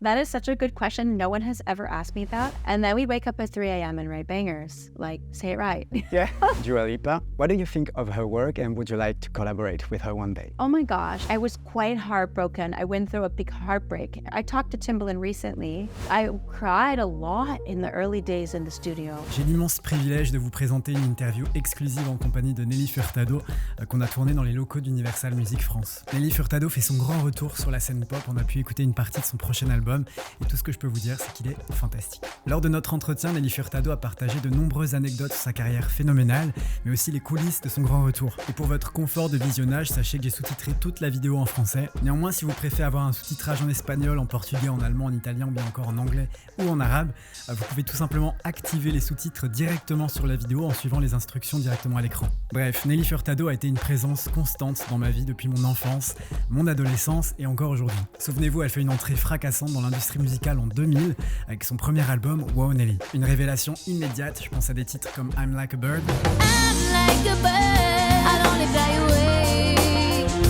That is such a good question. No one has ever asked me that. And then we wake up at 3 a.m. and write bangers. Like, say it right. Yeah. Dua Lipa, what do you think of her work and would you like to collaborate with her one day? Oh my gosh, I was quite heartbroken. I went through a big heartbreak. I talked to Timbaland recently. I cried a lot in the early days in the studio. J'ai l'immense privilège de vous présenter une interview exclusive en compagnie de Nelly Furtado qu'on a tournée dans les locaux d'Universal Music France. Nelly Furtado fait son grand retour sur la scène pop. On a pu écouter une partie de son prochain album et tout ce que je peux vous dire, c'est qu'il est fantastique. Lors de notre entretien, Nelly Furtado a partagé de nombreuses anecdotes sur sa carrière phénoménale, mais aussi les coulisses de son grand retour. Et pour votre confort de visionnage, sachez que j'ai sous-titré toute la vidéo en français. Néanmoins, si vous préférez avoir un sous-titrage en espagnol, en portugais, en allemand, en italien ou bien encore en anglais ou en arabe, vous pouvez tout simplement activer les sous-titres directement sur la vidéo en suivant les instructions directement à l'écran. Bref, Nelly Furtado a été une présence constante dans ma vie depuis mon enfance, mon adolescence et encore aujourd'hui. Souvenez-vous, elle fait une entrée fracassante dans l'industrie musicale en 2000 avec son premier album Wow Nelly. Une révélation immédiate, je pense à des titres comme I'm Like a Bird. I'm like a bird, I'll only fly away.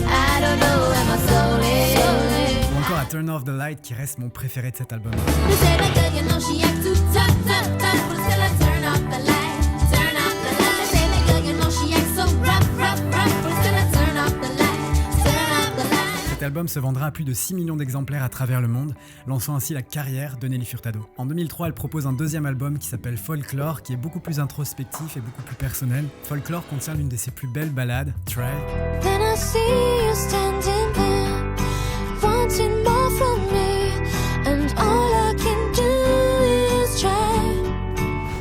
I don't know where my soul is. Ou encore à Turn Off the Light qui reste mon préféré de cet album. Cet album se vendra à plus de 6 millions d'exemplaires à travers le monde, lançant ainsi la carrière de Nelly Furtado. En 2003, elle propose un deuxième album qui s'appelle Folklore, qui est beaucoup plus introspectif et beaucoup plus personnel. Folklore contient l'une de ses plus belles ballades, Try.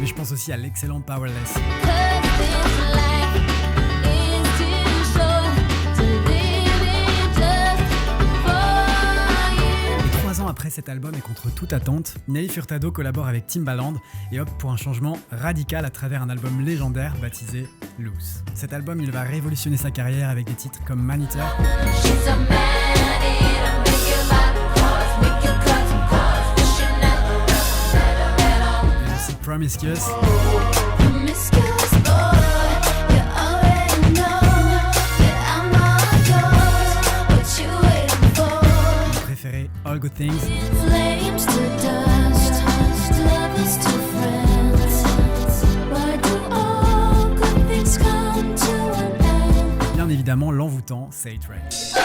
Mais je pense aussi à l'excellent Powerless. Après cet album et contre toute attente, Nelly Furtado collabore avec Timbaland et opte pour un changement radical à travers un album légendaire baptisé Loose. Cet album, il va révolutionner sa carrière avec des titres comme Maneater et aussi Promiscuous. All Good Things. Bien évidemment, l'envoûtant Say It Right.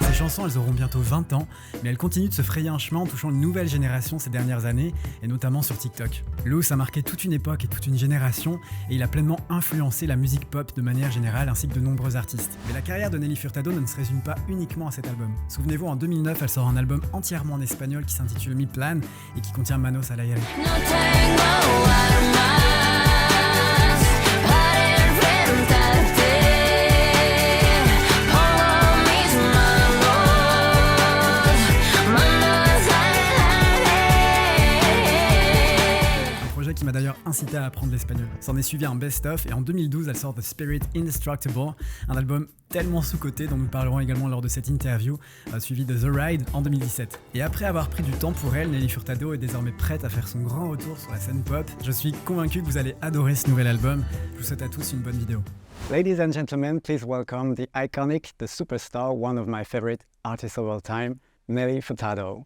Ces chansons, elles auront bientôt 20 ans, mais elles continuent de se frayer un chemin en touchant une nouvelle génération ces dernières années, et notamment sur TikTok. Loose a marqué toute une époque et toute une génération, et il a pleinement influencé la musique pop de manière générale, ainsi que de nombreux artistes. Mais la carrière de Nelly Furtado ne se résume pas uniquement à cet album. Souvenez-vous, en 2009, elle sort un album entièrement en espagnol qui s'intitule Mi Plan, et qui contient Manos al Aire. Qui m'a d'ailleurs incité à apprendre l'espagnol. S'en est suivi un best-of et en 2012 elle sort The Spirit Indestructible, un album tellement sous-coté dont nous parlerons également lors de cette interview, suivi de The Ride en 2017. Et après avoir pris du temps pour elle, Nelly Furtado est désormais prête à faire son grand retour sur la scène pop. Je suis convaincu que vous allez adorer ce nouvel album. Je vous souhaite à tous une bonne vidéo. Ladies and gentlemen, please welcome the iconic, the superstar, one of my favorite artists of all time, Nelly Furtado.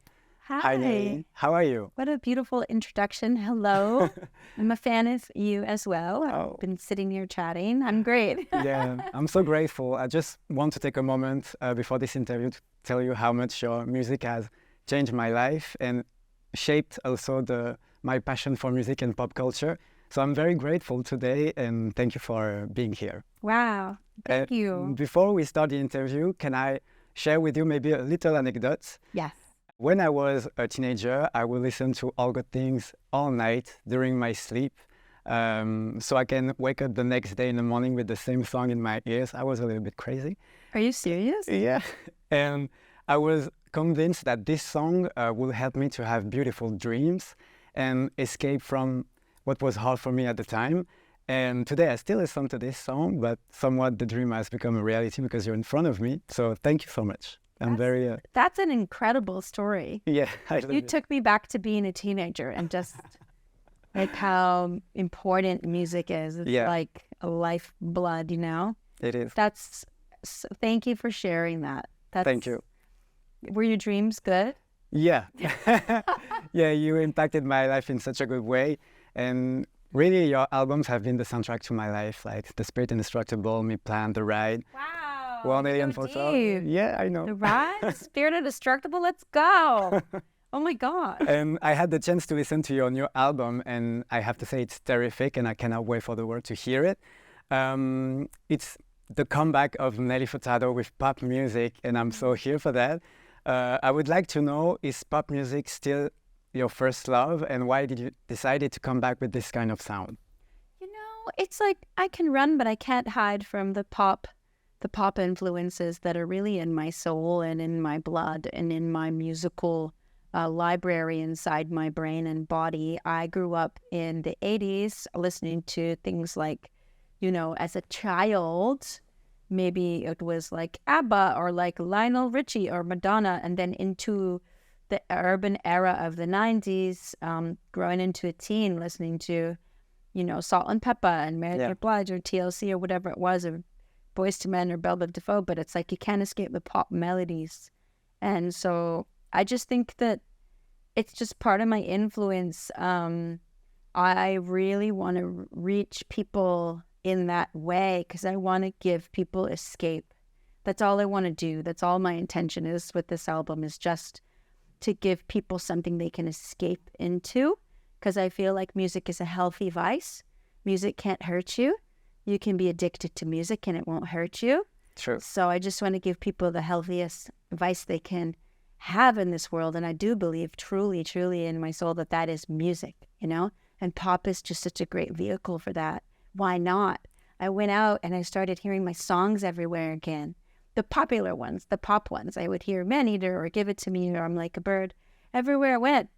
Hi. Nelly. How are you? What a beautiful introduction. Hello. I'm a fan of you as well. I've been sitting here chatting. I'm great. Yeah, I'm so grateful. I just want to take a moment before this interview to tell you how much your music has changed my life and shaped also my passion for music and pop culture. So I'm very grateful today and thank you for being here. Wow. Thank you. Before we start the interview, can I share with you maybe a little anecdote? Yes. When I was a teenager, I would listen to All Good Things all night during my sleep, so I can wake up the next day in the morning with the same song in my ears. I was a little bit crazy. Are you serious? Yeah. And I was convinced that this song will help me to have beautiful dreams and escape from what was hard for me at the time. And today I still listen to this song, but somewhat the dream has become a reality because you're in front of me. So thank you so much. That's an incredible story. Yeah, you took me back to being a teenager and just like how important music is. It's like a lifeblood, you know? It is. That's Thank you for sharing that. Thank you. Were your dreams good? Yeah. Yeah, you impacted my life in such a good way. And really, your albums have been the soundtrack to my life, like The Spirit Indestructible, Me Plan, The Ride. Wow. 1 Alien so Photo. deep. Yeah, I know. The Ride, Spirit Indestructible, let's go. Oh my God. And I had the chance to listen to your new album, and I have to say it's terrific, and I cannot wait for the world to hear it. It's the comeback of Nelly Furtado with pop music, and I'm so here for that. I would like to know, is pop music still your first love, and why did you decide to come back with this kind of sound? You know, it's like I can run, but I can't hide from the pop influences that are really in my soul and in my blood and in my musical library inside my brain and body. I grew up in the 80s listening to things like, you know, as a child, maybe it was like ABBA or like Lionel Richie or Madonna, and then into the urban era of the 90s, growing into a teen, listening to, you know, Salt and Pepper and Mary J. Blige or TLC or whatever it was, or Boyz II Men or Belle Biv DeVoe, but it's like you can't escape the pop melodies. And so I just think that it's just part of my influence. I really want to reach people in that way because I want to give people escape. That's all I want to do. That's all my intention is with this album, is just to give people something they can escape into, because I feel like music is a healthy vice. Music can't hurt you. You can be addicted to music and it won't hurt you. True. So I just want to give people the healthiest vice they can have in this world. And I do believe truly, truly in my soul that that is music, you know? And pop is just such a great vehicle for that. Why not? I went out and I started hearing my songs everywhere again. The popular ones, the pop ones. I would hear Maneater or Give It To Me or I'm Like a Bird. Everywhere I went.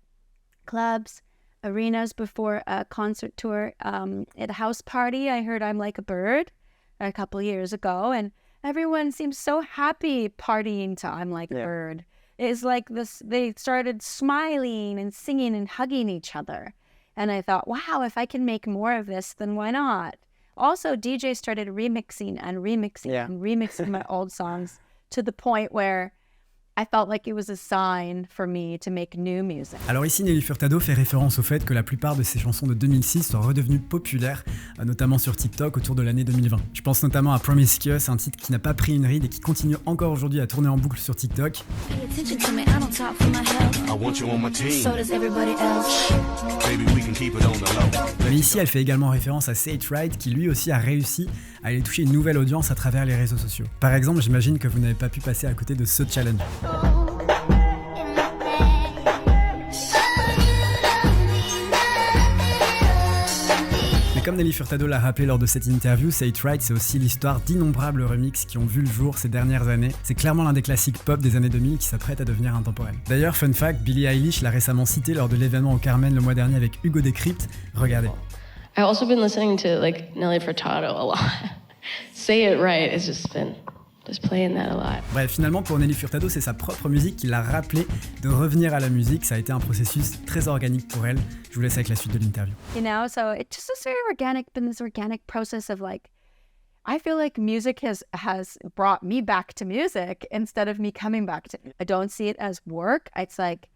Clubs, arenas before a concert tour. At a house party, I heard I'm Like a Bird a couple years ago. And everyone seems so happy partying to I'm Like a Bird. It's like this, they started smiling and singing and hugging each other. And I thought, wow, if I can make more of this, then why not? Also, DJ started remixing and remixing my old songs to the point where I felt like it was a sign for me to make new music. Alors ici, Nelly Furtado fait référence au fait que la plupart de ses chansons de 2006 sont redevenues populaires, notamment sur TikTok autour de l'année 2020. Je pense notamment à Promiscuous, un titre qui n'a pas pris une ride et qui continue encore aujourd'hui à tourner en boucle sur TikTok. Mais ici, elle fait également référence à Say It Right, qui lui aussi a réussi à aller toucher une nouvelle audience à travers les réseaux sociaux. Par exemple, j'imagine que vous n'avez pas pu passer à côté de ce challenge. Mais comme Nelly Furtado l'a rappelé lors de cette interview, Say It Right, c'est aussi l'histoire d'innombrables remixes qui ont vu le jour ces dernières années. C'est clairement l'un des classiques pop des années 2000 qui s'apprête à devenir intemporel. D'ailleurs, fun fact, Billie Eilish l'a récemment cité lors de l'événement au Carmen le mois dernier avec Hugo Décrypte. Regardez. I've also been listening to like Nelly Furtado a lot. Say It Right has just been playing that a lot. Bref, finalement, pour Nelly Furtado, c'est sa propre musique qui l'a rappelé de revenir à la musique. Ça a été un processus très organique pour elle. Je vous laisse avec la suite de l'interview. You know, so it's just this very organic, been this organic process of like, I feel like music has brought me back to music instead of me coming back to it. I don't see it as work. It's like,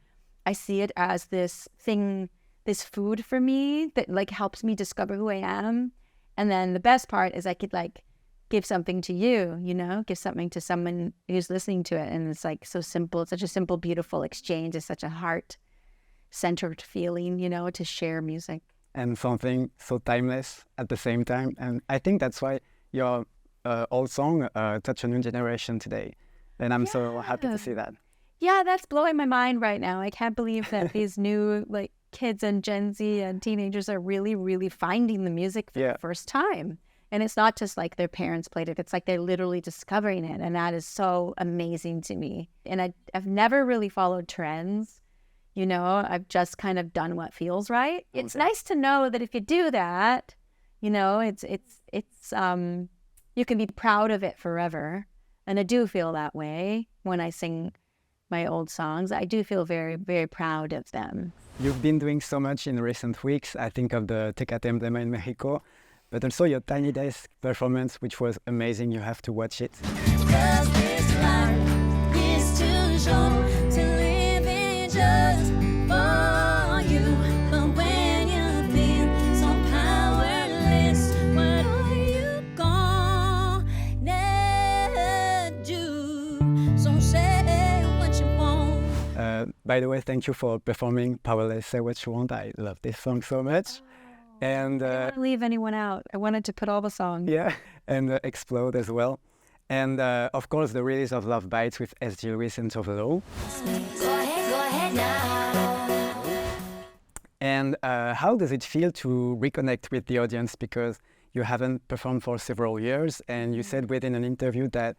I see it as this thing, this food for me that like helps me discover who I am. And then the best part is I could like give something to you, you know, give something to someone who's listening to it. And it's like so simple. It's such a simple, beautiful exchange. It's such a heart-centered feeling, you know, to share music. And something so timeless at the same time. And I think that's why your old song touched a new generation today. And I'm so happy to see that. Yeah, that's blowing my mind right now. I can't believe that these new like kids and Gen Z and teenagers are really, really finding the music for the first time. And it's not just like their parents played it. It's like they're literally discovering it. And that is so amazing to me. And I've never really followed trends. You know, I've just kind of done what feels right. Okay. It's nice to know that if you do that, you know, it's you can be proud of it forever. And I do feel that way when I sing my old songs. I do feel very, very proud of them. You've been doing so much in recent weeks. I think of the Tecate Emblema in Mexico, but also your Tiny Desk performance, which was amazing. You have to watch it. 'cause this life is too short to live it just for you. But when you feel so powerless, what are you gonna do? So say what you want. By the way, thank you for performing Powerless, Say What You Want. I love this song so much. And I didn't want to leave anyone out. I wanted to put all the songs. yeah, and Explode as well. And of course, the release of Love Bites with S.G. Lewis and Tove Lo. Go ahead now. And how does it feel to reconnect with the audience? Because you haven't performed for several years, and you said within an interview that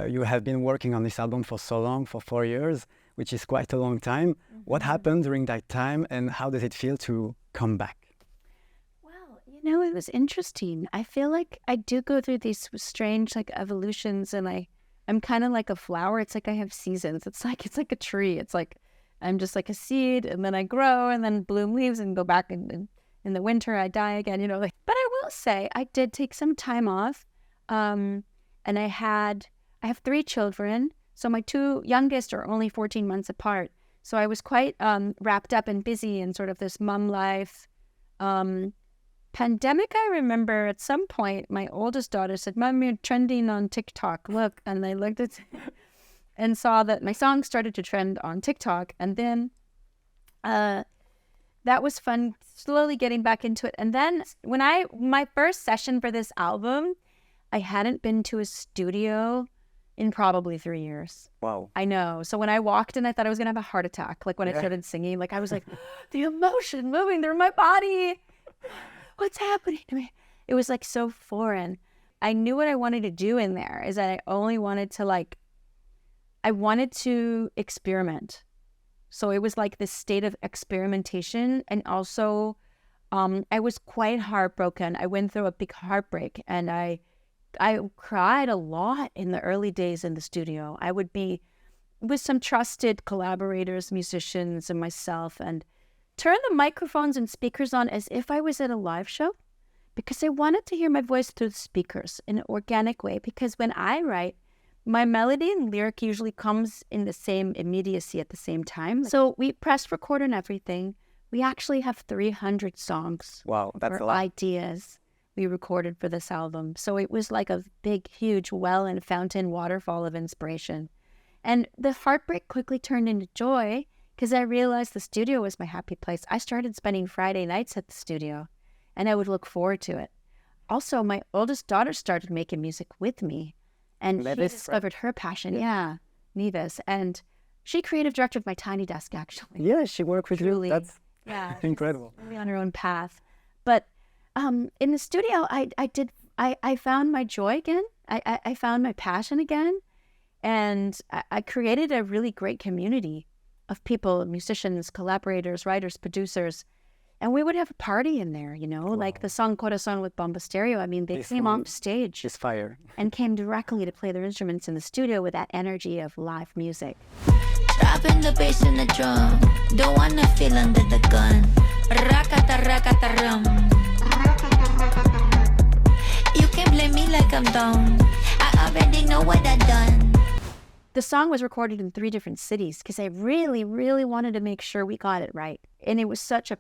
you have been working on this album for so long, for 4 years, which is quite a long time. What happened during that time, and how does it feel to come back? Well, you know, it was interesting. I feel like I do go through these strange like evolutions, and I'm kind of like a flower. It's like I have seasons. It's like a tree. It's like I'm just like a seed, and then I grow, and then bloom leaves, and go back. And in the winter, I die again. You know, like. But I will say, I did take some time off, and I have 3 children. So my 2 youngest are only 14 months apart. So I was quite wrapped up and busy in sort of this mom life. Pandemic, I remember at some point, my oldest daughter said, "Mom, you're trending on TikTok. Look." And I looked at and saw that my song started to trend on TikTok. And then that was fun, slowly getting back into it. And then when my first session for this album, I hadn't been to a studio in probably 3 years. Wow. I know. So when I walked in, I thought I was going to have a heart attack. Like when I started singing, like I was like, the emotion moving through my body. What's happening to me? It was like so foreign. I knew what I wanted to do in there is that I only wanted to I wanted to experiment. So it was like this state of experimentation. And also I was quite heartbroken. I went through a big heartbreak, and I cried a lot in the early days in the studio. I would be with some trusted collaborators, musicians, and myself, and turn the microphones and speakers on as if I was at a live show, because I wanted to hear my voice through the speakers in an organic way. Because when I write, my melody and lyric usually comes in the same immediacy at the same time. So we pressed record on everything. We actually have 300 songs. Wow, that's or a lot. ideas we recorded for this album. So it was like a big, huge well and fountain waterfall of inspiration. And the heartbreak quickly turned into joy because I realized the studio was my happy place. I started spending Friday nights at the studio, and I would look forward to it. Also, my oldest daughter started making music with me, and she Nevis, discovered her passion. Yeah, Nevis. And she creative directed my Tiny Desk, actually. Yeah, she worked with Truly. you. That's Yeah, incredible. really on her own path. But in the studio, I found my joy again. I found my passion again, and I created a really great community of people, musicians, collaborators, writers, producers, and we would have a party in there. You know, like the song "Corazón" with Bomba Stereo. I mean, they This came one on stage is fire. and came directly to play their instruments in the studio with that energy of live music. Dropping the bass in the drum. Don't wanna feel under the gun. Rakata rakata rum. You can blame me like I'm dumb. I already know what I done. The song was recorded in 3 different cities because I really, really wanted to make sure we got it right. And it was such a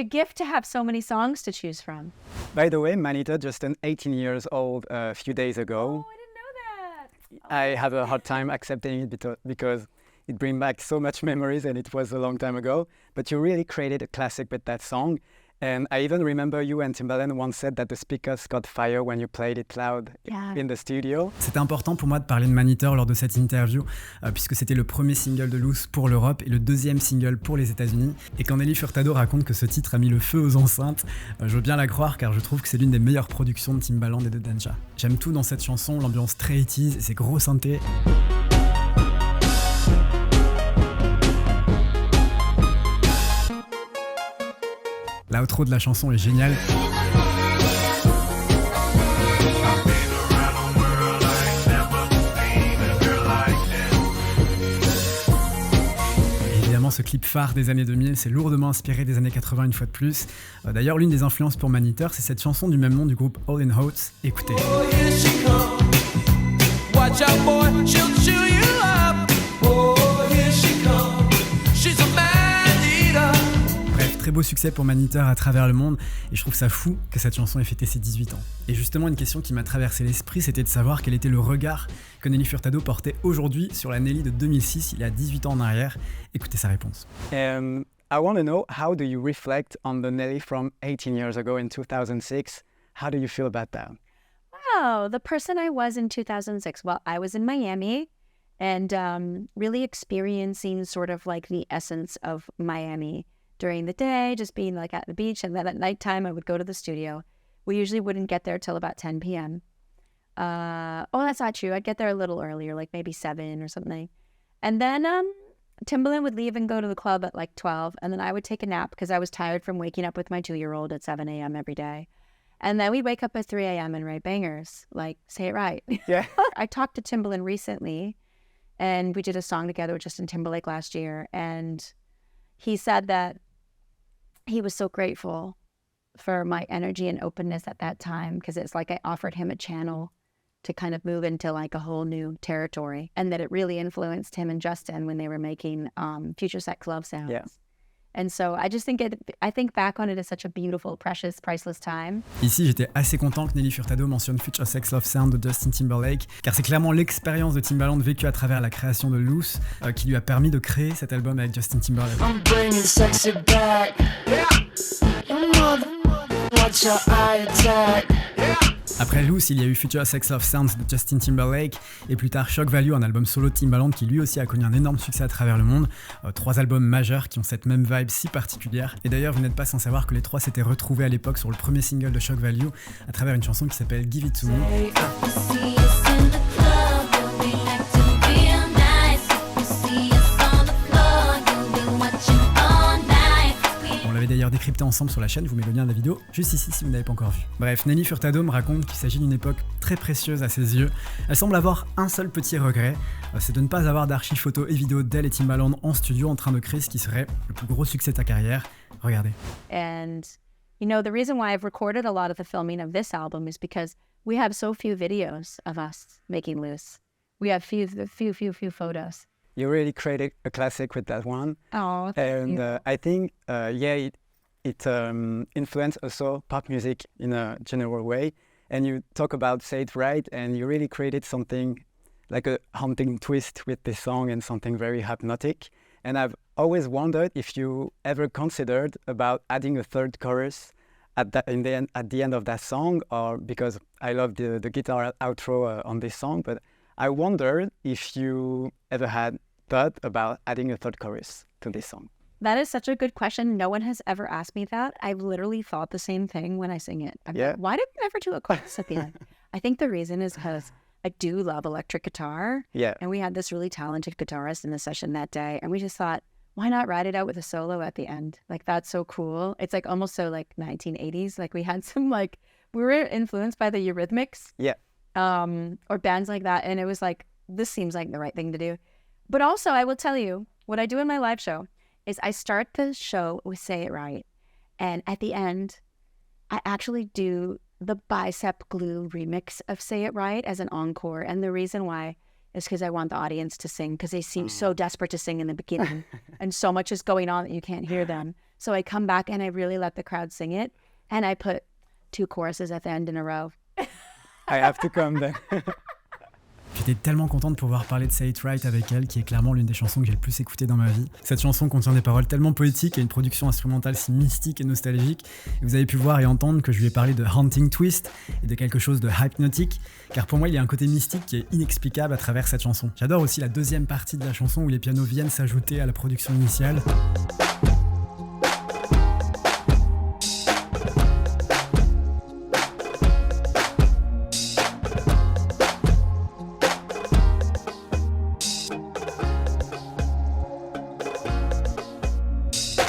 gift to have so many songs to choose from. By the way, Manita just turned 18 years old a few days ago. I didn't know that. I have a hard time accepting it because it brings back so much memories, and it was a long time ago. But you really created a classic with that song. And I even remember you and Timbaland once said that the speakers caught fire when you played it loud in the studio. C'était important pour moi de parler de Maniteur lors de cette interview, puisque c'était le premier single de Loose pour l'Europe et le 2e single pour les États-Unis. Et quand Nelly Furtado raconte que ce titre a mis le feu aux enceintes, je veux bien la croire, car je trouve que c'est l'une des meilleures productions de Timbaland et de Danja. J'aime tout dans cette chanson, l'ambiance très 80s et ses gros synthés. L'outro de la chanson est géniale. Et évidemment, ce clip phare des années 2000, c'est lourdement inspiré des années 80 une fois de plus. D'ailleurs, l'une des influences pour Maniteur, c'est cette chanson du même nom du groupe All in Oates. Écoutez. Watch out, boy, she'll chew you up. Oh, here she comes. She's a man-eater. Bref, très beau succès pour Man Eater à travers le monde, et je trouve ça fou que cette chanson ait fêté ses 18 ans. Et justement, une question qui m'a traversé l'esprit, c'était de savoir quel était le regard que Nelly Furtado portait aujourd'hui sur la Nelly de 2006, il y a 18 ans en arrière. Écoutez sa réponse. I want to know, how do you reflect on the Nelly from 18 years ago in 2006? How do you feel about that? Wow, the person I was in 2006. Well, I was in Miami and really experiencing sort of like the essence of Miami during the day, just being like at the beach. And then at nighttime, I would go to the studio. We usually wouldn't get there till about 10 p.m. Oh, that's not true. I'd get there a little earlier, like maybe 7 or something. And then Timbaland would leave and go to the club at like 12. And then I would take a nap because I was tired from waking up with my 2-year-old at 7 a.m. every day. And then we'd wake up at 3 a.m. and write bangers, like Say It Right. Yeah. I talked to Timbaland recently, and we did a song together with Justin Timberlake last year. And he said that he was so grateful for my energy and openness at that time, because it's like I offered him a channel to kind of move into like a whole new territory, and that it really influenced him and Justin when they were making Future Sex Love Sounds. Yeah. And so I just think I think back on it as such a beautiful, precious, priceless time. Ici, j'étais assez content que Nelly Furtado mentionne Future Sex Love Sound de Justin Timberlake, car c'est clairement l'expérience de Timbaland vécue à travers la création de Loose qui lui a permis de créer cet album avec Justin Timberlake. I'm bringing sexy back. Your mother, watch your eye attack. Après Loose, il y a eu Future Sex Love Sounds de Justin Timberlake, et plus tard Shock Value, un album solo de Timbaland qui lui aussi a connu un énorme succès à travers le monde. 3 albums majeurs qui ont cette même vibe si particulière. Et d'ailleurs, vous n'êtes pas sans savoir que les 3 s'étaient retrouvés à l'époque sur le premier single de Shock Value à travers une chanson qui s'appelle Give It To Me. See us in the club, you'll be acting real nice. You see us on the floor, you'll be watching all night. On l'avait d'ailleurs décrypté ensemble sur la chaîne, je vous mets le lien de la vidéo juste ici si vous n'avez pas encore vu. Bref, Nelly Furtado me raconte qu'il s'agit d'une époque très précieuse à ses yeux. Elle semble avoir un seul petit regret, c'est de ne pas avoir d'archives photos et vidéos d'elle et Timbaland en studio en train de créer ce qui serait le plus gros succès de sa carrière. Regardez. And, you know, the reason why I've recorded a lot of the filming of this album is because we have so few videos of us making Loose. We have few photos. You really created a classic with that one. Oh, And I think, it influenced also pop music in a general way. And you talk about Say It Right, and you really created something like a haunting twist with this song and something very hypnotic. And I've always wondered if you ever considered about adding a third chorus at the end of that song, or because I love the guitar outro on this song, but I wondered if you ever had thought about adding a third chorus to this song. That is such a good question. No one has ever asked me that. I've literally thought the same thing when I sing it. I'm Yeah. like, why did we never do a chorus at the end? I think the reason is because I do love electric guitar. Yeah. And we had this really talented guitarist in the session that day. And we just thought, why not write it out with a solo at the end? Like, that's so cool. It's like almost so like 1980s. Like we had some like, we were influenced by the Eurythmics. Yeah. Or bands like that. And it was like, this seems like the right thing to do. But also, I will tell you, what I do in my live show is I start the show with Say It Right. And at the end, I actually do the Bicep Glue remix of Say It Right as an encore. And the reason why is because I want the audience to sing, because they seem so desperate to sing in the beginning. And so much is going on that you can't hear them. So I come back and I really let the crowd sing it. And I put 2 choruses at the end in a row. I have to come then. J'étais tellement content de pouvoir parler de Say It Right avec elle, qui est clairement l'une des chansons que j'ai le plus écoutées dans ma vie. Cette chanson contient des paroles tellement poétiques et une production instrumentale si mystique et nostalgique. Et vous avez pu voir et entendre que je lui ai parlé de Haunting Twist et de quelque chose de hypnotique, car pour moi il y a un côté mystique qui est inexplicable à travers cette chanson. J'adore aussi la deuxième partie de la chanson où les pianos viennent s'ajouter à la production initiale.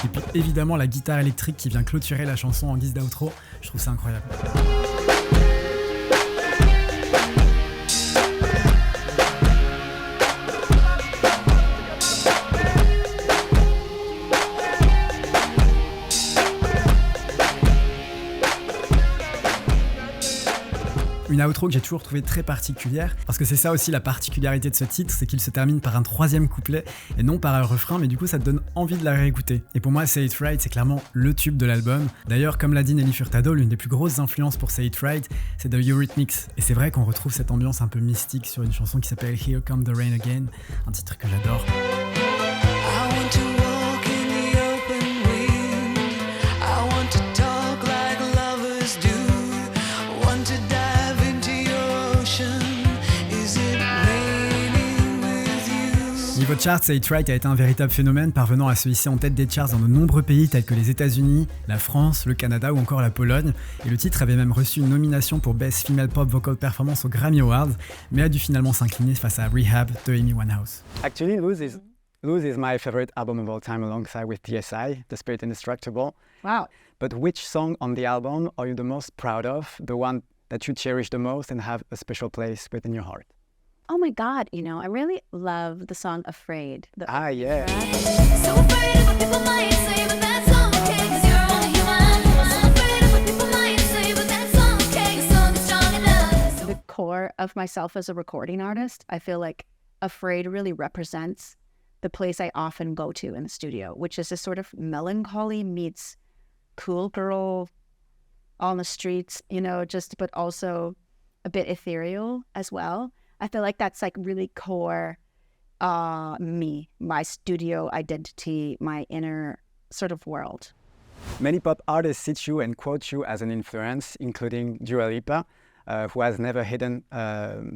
Et puis évidemment la guitare électrique qui vient clôturer la chanson en guise d'outro, je trouve ça incroyable. Une la outro que j'ai toujours trouvée très particulière, parce que c'est ça aussi la particularité de ce titre, c'est qu'il se termine par un troisième couplet et non par un refrain, mais du coup ça te donne envie de la réécouter. Et pour moi, Say It Right, c'est clairement le tube de l'album. D'ailleurs, comme l'a dit Nelly Furtado, l'une des plus grosses influences pour Say It Right, c'est The Eurythmics. Et c'est vrai qu'on retrouve cette ambiance un peu mystique sur une chanson qui s'appelle Here Come the Rain Again, un titre que j'adore. I want to walk in the open wind. I want to talk like lovers do. Want to dive into your ocean. Is it raining with you? Niveau chart, Say It Right a été un véritable phénomène, parvenant à se hisser en tête des charts dans de nombreux pays tels que les États-Unis, la France, le Canada ou encore la Pologne. Et le titre avait même reçu une nomination pour Best Female Pop Vocal Performance aux Grammy Awards, mais a dû finalement s'incliner face à Rehab de Amy Winehouse. Actually, Lose is my favorite album of all time alongside with DSI, The Spirit Indestructible. Wow. But which song on the album are you the most proud of, the one that you cherish the most and have a special place within your heart? Oh my God, you know, I really love the song Afraid. Ah, yeah. So afraid of what people might say, but that's okay, 'cause you're only human. So afraid of what people might say, but that's okay, the song is strong enough. The core of myself as a recording artist, I feel like Afraid really represents the place I often go to in the studio, which is this sort of melancholy meets cool girl on the streets, you know, but also a bit ethereal as well. I feel like that's like really core me, my studio identity, my inner sort of world. Many pop artists cite you and quote you as an influence, including Dua Lipa, who has never hidden her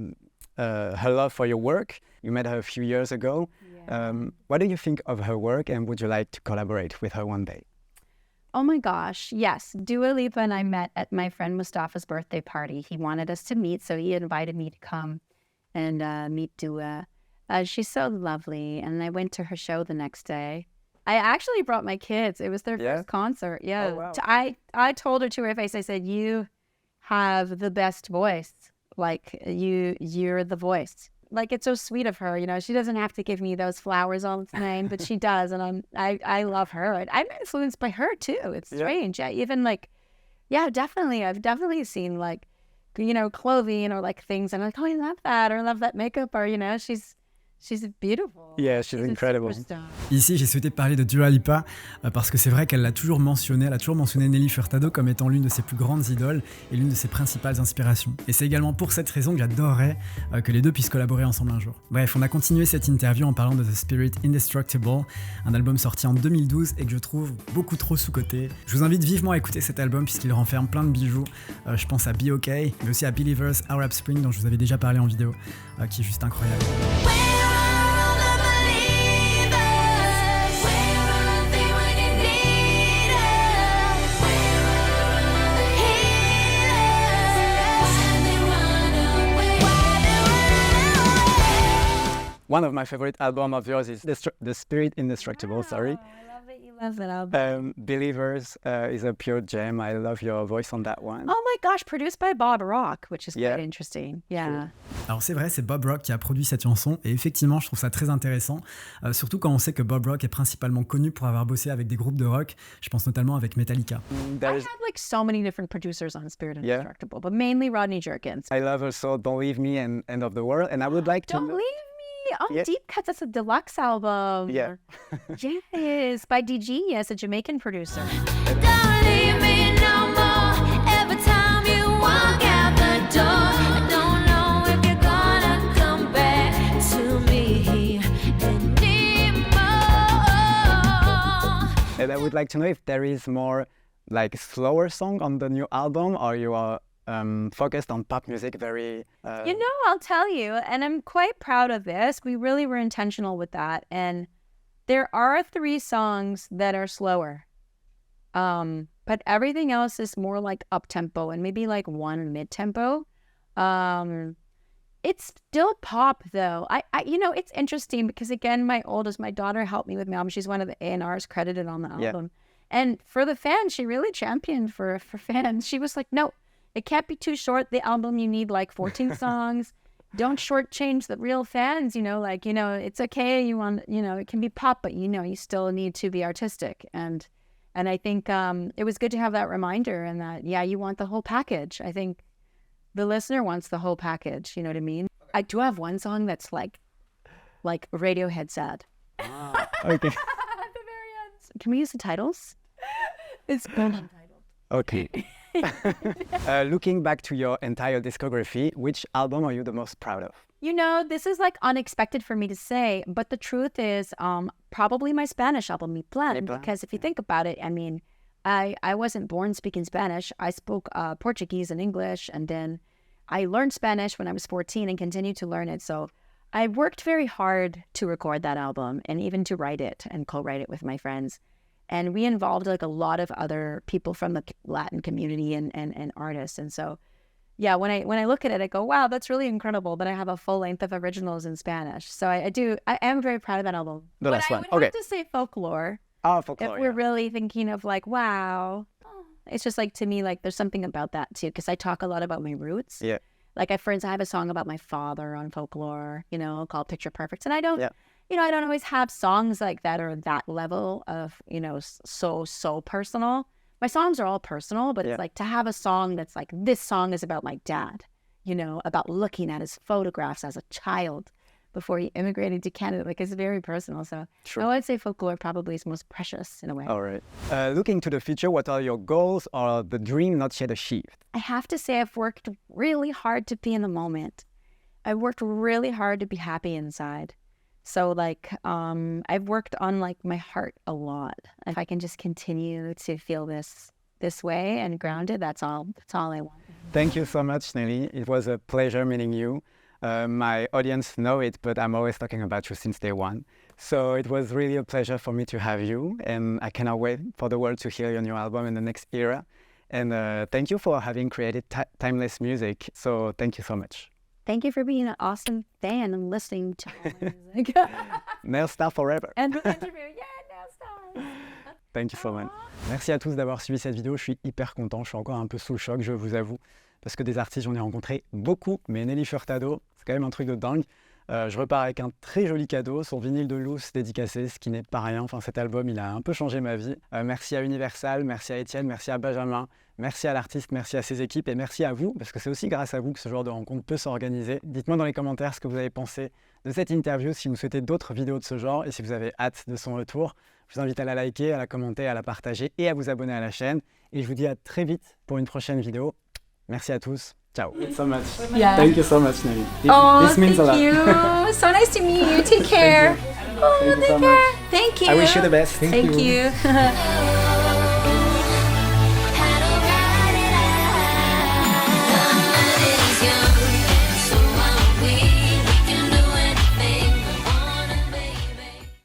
love for your work. You met her a few years ago. What do you think of her work, and would you like to collaborate with her one day? Oh my gosh, yes. Dua Lipa and I met at my friend Mustafa's birthday party. He wanted us to meet, so he invited me to come and meet Dua. She's so lovely, and I went to her show the next day. I actually brought my kids. It was their first concert. Yeah. Oh, wow. I told her to her face, I said, you have the best voice. Like, you're the voice. Like, it's so sweet of her, you know. She doesn't have to give me those flowers all the time, but she does, and I love her. And I'm influenced by her too. It's strange. I even like, yeah, definitely. I've definitely seen like, you know, clothing or like things, and I'm like, oh, I love that, or I love that makeup, or you know, she's beautiful. Yeah, she's incredible. A superstar. Ici, j'ai souhaité parler de Dua Lipa parce que c'est vrai qu'elle l'a toujours mentionné, elle a toujours mentionné Nelly Furtado comme étant l'une de ses plus grandes idoles et l'une de ses principales inspirations. Et c'est également pour cette raison que j'adorerais que les deux puissent collaborer ensemble un jour. Bref, on a continué cette interview en parlant de The Spirit Indestructible, un album sorti en 2012 et que je trouve beaucoup trop sous-coté. Je vous invite vivement à écouter cet album puisqu'il renferme plein de bijoux. Je pense à Be OK, mais aussi à Believers, Arab Spring dont je vous avais déjà parlé en vidéo, qui est juste incroyable. One of my favorite albums of yours is The Spirit Indestructible, sorry. I love that you love that album. Believers is a pure gem. I love your voice on that one. Oh my gosh, produced by Bob Rock, which is Yeah. quite interesting. Yeah. Alors c'est vrai, c'est Bob Rock qui a produit cette chanson et effectivement je trouve ça très intéressant, surtout quand on sait que Bob Rock est principalement connu pour avoir bossé avec des groupes de rock, je pense notamment avec Metallica. I There's, had like so many different producers on Spirit Yeah. Indestructible, but mainly Rodney Jerkins. I love also Don't Leave Me and End of the World, and I would like to Don't know- Leave Me on Yeah. Deep Cuts. That's a deluxe album. Yeah. Yes, by DG, yes, a Jamaican producer. Don't leave me no more. Every time you walk out the door, I don't know if you're gonna come back to me anymore. And I would like to know if there is more like slower song on the new album, or you are focused on pop music very... You know, I'll tell you, and I'm quite proud of this. We really were intentional with that. And there are 3 songs that are slower. But everything else is more like up-tempo and maybe like 1 mid-tempo. It's still pop though. I you know, it's interesting because again, my daughter helped me with my album. She's one of the A&Rs credited on the Yeah. album. And for the fans, she really championed for fans. She was like, no, it can't be too short. The album, you need like 14 songs. Don't shortchange the real fans, you know, like, you know, it's okay. You want, you know, it can be pop, but you know, you still need to be artistic. And I think it was good to have that reminder and that, yeah, you want the whole package. I think the listener wants the whole package. You know what I mean? I do have one song that's like Radiohead sad. Okay. At the very end. Can we use the titles? It's untitled. Okay. Looking back to your entire discography, which album are you the most proud of? You know, this is like unexpected for me to say, but the truth is probably my Spanish album, Mi Plan, because if you think about it, I mean, I wasn't born speaking Spanish. I spoke Portuguese and English, and then I learned Spanish when I was 14 and continued to learn it. So I worked very hard to record that album and even to write it and co-write it with my friends. And we involved like a lot of other people from the Latin community and artists. And so, yeah, when I look at it, I go, wow, that's really incredible that I have a full length of originals in Spanish. So I am very proud of that album. The last I one. would Okay. have to say Folklore. Oh, Folklore. If we're really thinking of like, wow, it's just like, to me, like there's something about that too, because I talk a lot about my roots. Yeah. Like for instance, I have a song about my father on Folklore, you know, called Picture Perfect. And I don't, Yeah. you know, I don't always have songs like that or that level of, you know, so personal. My songs are all personal, but Yeah. it's like to have a song that's like, this song is about my dad, you know, about looking at his photographs as a child before he immigrated to Canada. Like it's very personal. So Sure. I would say Folklore probably is most precious in a way. All right. Looking to the future, what are your goals or the dream not yet achieved? I have to say I've worked really hard to be in the moment. I worked really hard to be happy inside. So like I've worked on like my heart a lot. If I can just continue to feel this way and grounded, that's all I want. Thank you so much, Nelly. It was a pleasure meeting you. My audience know it, but I'm always talking about you since day one. So it was really a pleasure for me to have you, and I cannot wait for the world to hear your new album in the next era. And thank you for having created timeless music. So thank you so much. Thank you for being an awesome fan and listening to all my music. Nail Star forever. And interview, yeah, now stars. Thank you so much. Merci à tous d'avoir suivi cette vidéo. Je suis hyper content. Je suis encore un peu sous le choc, je vous avoue. Parce que des artistes, j'en ai rencontré beaucoup. Mais Nelly Furtado, c'est quand même un truc de dingue. Je repars avec un très joli cadeau, son vinyle de Loose dédicacé, ce qui n'est pas rien. Enfin, cet album, il a un peu changé ma vie. Merci à Universal, merci à Étienne, merci à Benjamin, merci à l'artiste, merci à ses équipes et merci à vous, parce que c'est aussi grâce à vous que ce genre de rencontre peut s'organiser. Dites-moi dans les commentaires ce que vous avez pensé de cette interview, si vous souhaitez d'autres vidéos de ce genre et si vous avez hâte de son retour. Je vous invite à la liker, à la commenter, à la partager et à vous abonner à la chaîne. Et je vous dis à très vite pour une prochaine vidéo. Merci à tous. Ciao. So much. Yeah. Thank you so much, Nelly. Oh, This means a lot. thank you. So nice to meet you. Take care. Thank you so much. Thank you. I wish you the best. Thank you.